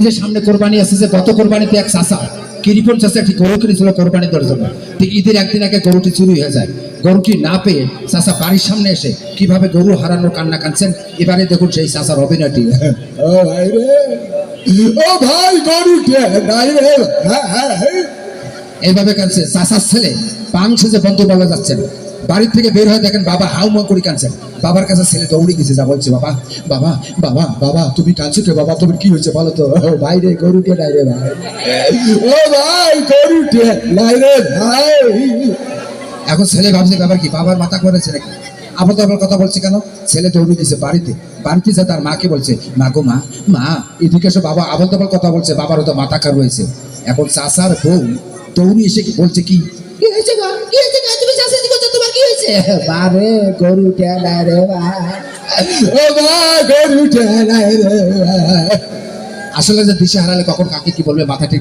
যে সামনে কোরবানি আছে, যে গত কোরবানিতে এক চাচা কিরিপন চাচা একটি গরু কিনেছিল কোরবানি দেওয়ার জন্য। ঠিক ঈদের একদিন আগে গরুটি চুরি হয়ে যায়। গরুটি না পেয়ে চাচা বাড়ির সামনে এসে কিভাবে গরু হারানোর কান্না কাঁদছেন। এবারে দেখুন সেই চাচার অভিনয়টি। ও ভাই রে, ও ভাই গরুটা নাই রে। এইভাবে কাঁদছে চাচার ছেলে পাংশে যে বন্ধু বলা যাচ্ছেন। বাড়ির থেকে বের হয়ে দেখেন বাবা হাউ মাউ করে কাঁদছেন। বাবার কাছে ছেলে দৌড়ে গেছে, যা বলছে, বাবা বাবা বাবা বাবা তুমি কাঁদছো কে বাবা, তুমি কি হয়েছে বলো তো। ও ভাই রে, গরুটা নাই রে ভাই। ও ভাই গরুটা নাই রে ভাই। এখন ছেলে ভাবছে ব্যাপার কি, বাবার মাথা করেছে নাকি, আবার তো আবার কথা বলছে কেন। ছেলে দৌড়ে গেছে বাড়িতে। বাড়িতে যা তার মাকে বলছে, মা গো মা, মা এদিকে এসে, বাবা আবল তাবল কথা বলছে, বাবারও তো মাথা খারাপ হয়েছে। এখন চাচার বউ দৌড়ে এসে বলছে, কি কি হয়েছে গো, কি হয়েছে গো, তুমি চাচাজি করছো, তোমার কি হয়েছে। বারে গরুটা নাই রে ভাই। ও ভাই গরুটা নাই রে ভাই। আসলে যে দিশে হারালে কখন কাকে কি বলবে মাথা ঠিক